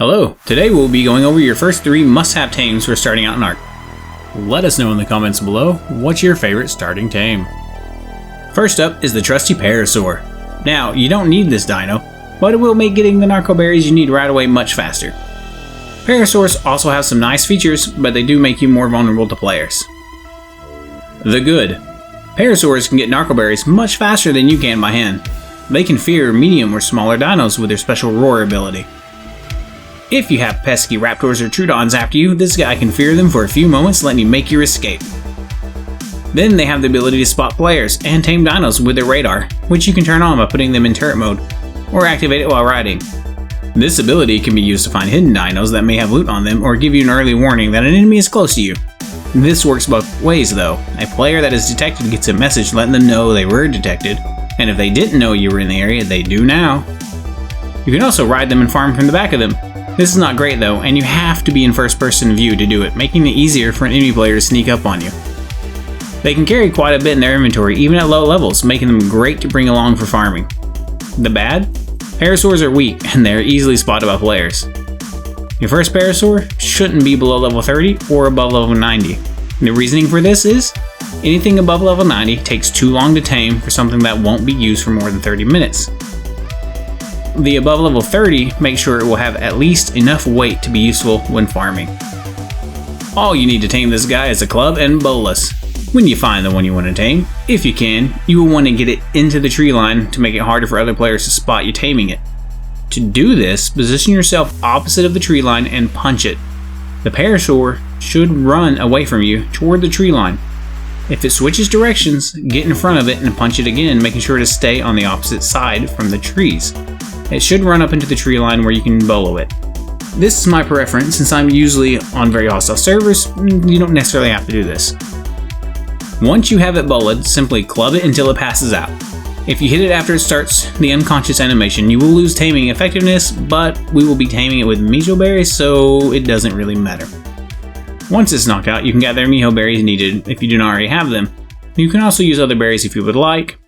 Hello, today we'll be going over your first 3 must-have tames for starting out in Ark. Let us know in the comments below, what's your favorite starting tame? First up is the trusty Parasaur. Now, you don't need this dino, but it will make getting the narco berries you need right away much faster. Parasaurs also have some nice features, but they do make you more vulnerable to players. The good. Parasaurs can get narco berries much faster than you can by hand. They can fear medium or smaller dinos with their special roar ability. If you have pesky raptors or troodons after you, this guy can fear them for a few moments, letting you make your escape. Then they have the ability to spot players and tame dinos with their radar, which you can turn on by putting them in turret mode, or activate it while riding. This ability can be used to find hidden dinos that may have loot on them or give you an early warning that an enemy is close to you. This works both ways though. A player that is detected gets a message letting them know they were detected, and if they didn't know you were in the area, they do now. You can also ride them and farm from the back of them. This is not great though, and you have to be in first person view to do it, making it easier for an enemy player to sneak up on you. They can carry quite a bit in their inventory even at low levels, making them great to bring along for farming. The bad? Parasaurs are weak and they are easily spotted by players. Your first Parasaur shouldn't be below level 30 or above level 90. The reasoning for this is, anything above level 90 takes too long to tame for something that won't be used for more than 30 minutes. The above level 30 makes sure it will have at least enough weight to be useful when farming. All you need to tame this guy is a club and bolus. When you find the one you want to tame, if you can, you will want to get it into the tree line to make it harder for other players to spot you taming it. To do this, position yourself opposite of the tree line and punch it. The Parasaur should run away from you toward the tree line. If it switches directions, get in front of it and punch it again, making sure to stay on the opposite side from the trees. It should run up into the tree line where you can bolo it. This is my preference since I'm usually on very hostile servers. You don't necessarily have to do this. Once you have it boloed, simply club it until it passes out. If you hit it after it starts the unconscious animation, you will lose taming effectiveness, but we will be taming it with mijo berries, so it doesn't really matter. Once it's knocked out, you can gather mijo berries needed if you do not already have them. You can also use other berries if you would like.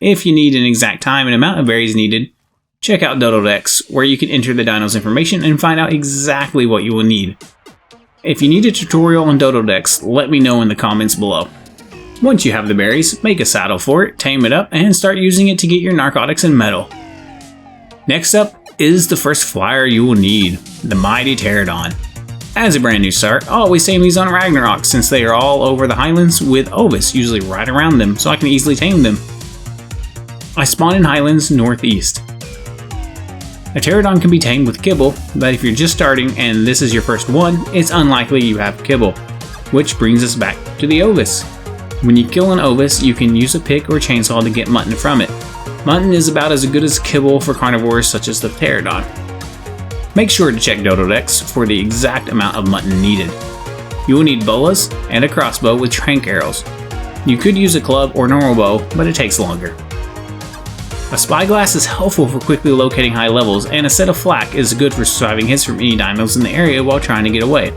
If you need an exact time and amount of berries needed, check out Dododex, where you can enter the dino's information and find out exactly what you will need. If you need a tutorial on Dododex, let me know in the comments below. Once you have the berries, make a saddle for it, tame it up, and start using it to get your narcotics and metal. Next up is the first flyer you will need, the mighty Pterodon. As a brand new start, I always tame these on Ragnarok since they are all over the highlands with Ovis usually right around them, so I can easily tame them. I spawn in highlands northeast. A Pterodon can be tamed with Kibble, but if you're just starting and this is your first one, it's unlikely you have Kibble. Which brings us back to the Ovis. When you kill an Ovis, you can use a pick or chainsaw to get mutton from it. Mutton is about as good as Kibble for carnivores such as the Pterodon. Make sure to check Dododex for the exact amount of mutton needed. You will need bolas and a crossbow with trank arrows. You could use a club or normal bow, but it takes longer. A spyglass is helpful for quickly locating high levels, and a set of flak is good for surviving hits from any dinos in the area while trying to get away.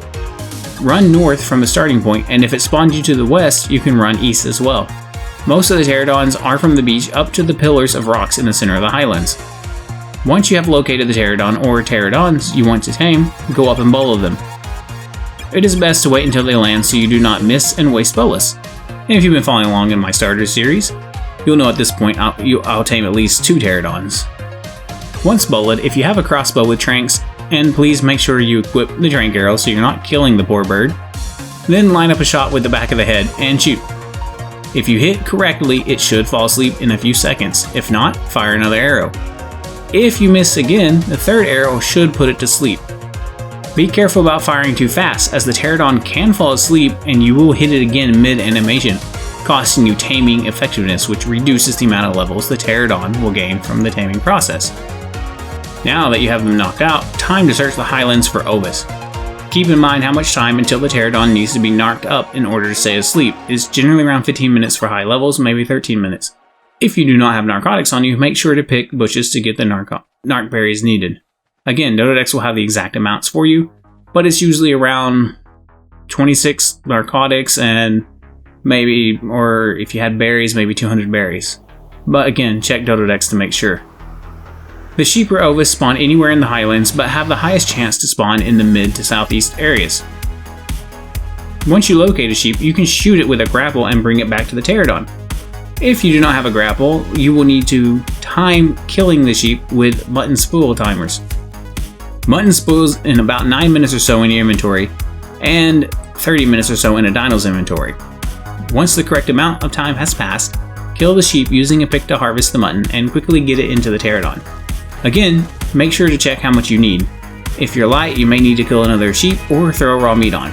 Run north from the starting point, and if it spawns you to the west, you can run east as well. Most of the Pterodons are from the beach up to the pillars of rocks in the center of the highlands. Once you have located the Pterodon or Pterodons you want to tame, go up and bolo them. It is best to wait until they land so you do not miss and waste bolas. And if you've been following along in my starter series, you'll know at this point I'll tame at least 2 Pterodons. Once boloed, if you have a crossbow with tranks, and please make sure you equip the trank arrow so you're not killing the poor bird, then line up a shot with the back of the head and shoot. If you hit correctly, it should fall asleep in a few seconds. If not, fire another arrow. If you miss again, the third arrow should put it to sleep. Be careful about firing too fast, as the Pterodon can fall asleep and you will hit it again mid-animation, costing you taming effectiveness, which reduces the amount of levels the Pterodon will gain from the taming process. Now that you have them knocked out, time to search the highlands for Ovis. Keep in mind how much time until the Pterodon needs to be narked up in order to stay asleep. It's generally around 15 minutes for high levels, maybe 13 minutes. If you do not have narcotics on you, make sure to pick bushes to get the narc berries needed. Again, Dododex will have the exact amounts for you, but it's usually around 26 narcotics and maybe, or if you had berries, maybe 200 berries. But again, check Dododex to make sure. The sheep or ovis spawn anywhere in the highlands, but have the highest chance to spawn in the mid to southeast areas. Once you locate a sheep, you can shoot it with a grapple and bring it back to the pterodon. If you do not have a grapple, you will need to time killing the sheep with mutton spool timers. Mutton spools in about 9 minutes or so in your inventory, and 30 minutes or so in a dino's inventory. Once the correct amount of time has passed, kill the sheep using a pick to harvest the mutton and quickly get it into the pterodon. Again, make sure to check how much you need. If you're light, you may need to kill another sheep or throw raw meat on.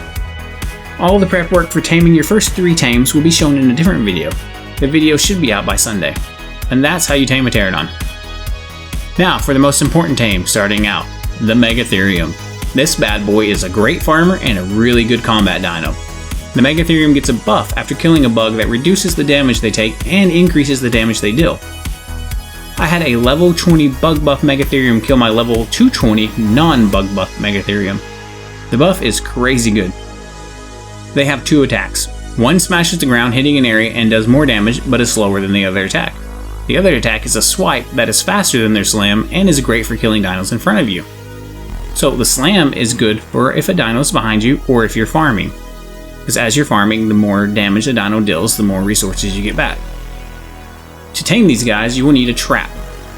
All the prep work for taming your first 3 tames will be shown in a different video. The video should be out by Sunday. And that's how you tame a pterodon. Now for the most important tame starting out, the Megatherium. This bad boy is a great farmer and a really good combat dino. The Megatherium gets a buff after killing a bug that reduces the damage they take and increases the damage they deal. I had a level 20 bug buff Megatherium kill my level 220 non-bug buff Megatherium. The buff is crazy good. They have 2 attacks. One smashes the ground hitting an area and does more damage but is slower than the other attack. The other attack is a swipe that is faster than their slam and is great for killing dinos in front of you. So the slam is good for if a dino is behind you or if you're farming. Because as you're farming, the more damage a dino deals, the more resources you get back. To tame these guys, you will need a trap.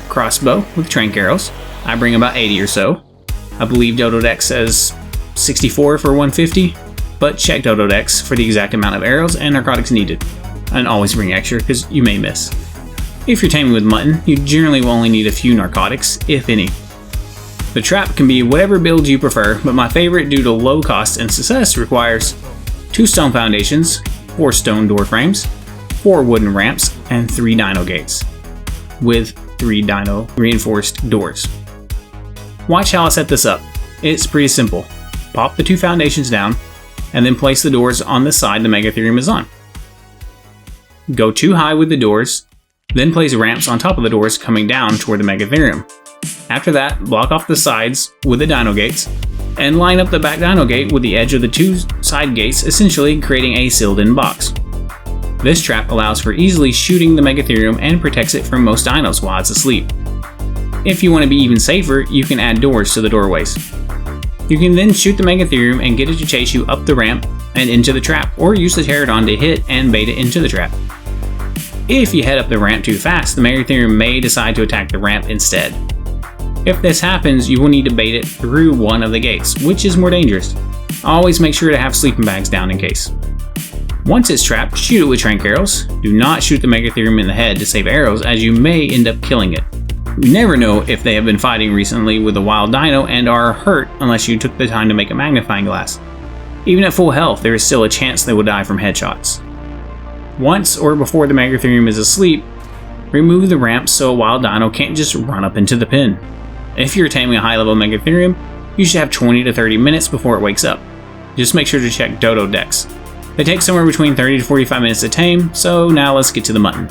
Crossbow with trank arrows. I bring about 80 or so. I believe Dododex says 64 for 150, but check Dododex for the exact amount of arrows and narcotics needed. And always bring extra because you may miss. If you're taming with mutton, you generally will only need a few narcotics, if any. The trap can be whatever build you prefer, but my favorite due to low cost and success requires 2 stone foundations, 4 stone door frames, 4 wooden ramps, and 3 dino gates, with 3 dino reinforced doors. Watch how I set this up. It's pretty simple. Pop the 2 foundations down, and then place the doors on the side the Megatherium is on. Go too high with the doors, then place ramps on top of the doors coming down toward the Megatherium. After that, block off the sides with the dino gates, and line up the back dino gate with the edge of the 2 side gates, essentially creating a sealed-in box. This trap allows for easily shooting the Megatherium and protects it from most dinos while it's asleep. If you want to be even safer, you can add doors to the doorways. You can then shoot the Megatherium and get it to chase you up the ramp and into the trap, or use the pterodon to hit and bait it into the trap. If you head up the ramp too fast, the Megatherium may decide to attack the ramp instead. If this happens, you will need to bait it through one of the gates, which is more dangerous. Always make sure to have sleeping bags down in case. Once it's trapped, shoot it with trank arrows. Do not shoot the Megatherium in the head to save arrows, as you may end up killing it. You never know if they have been fighting recently with a wild dino and are hurt unless you took the time to make a magnifying glass. Even at full health, there is still a chance they will die from headshots. Once or before the Megatherium is asleep, remove the ramp so a wild dino can't just run up into the pen. If you're taming a high-level Megatherium, you should have 20 to 30 minutes before it wakes up. Just make sure to check Dododex. They take somewhere between 30 to 45 minutes to tame, so now let's get to the mutton.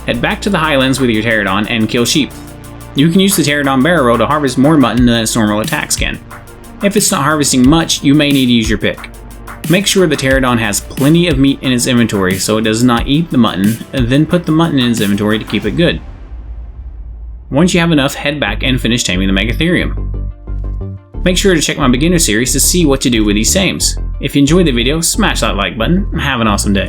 Head back to the highlands with your pterodon and kill sheep. You can use the pterodon barrel roll to harvest more mutton than its normal attacks can. If it's not harvesting much, you may need to use your pick. Make sure the pterodon has plenty of meat in its inventory so it does not eat the mutton, and then put the mutton in its inventory to keep it good. Once you have enough, head back and finish taming the Megatherium. Make sure to check my beginner series to see what to do with these tames. If you enjoyed the video, smash that like button, and have an awesome day.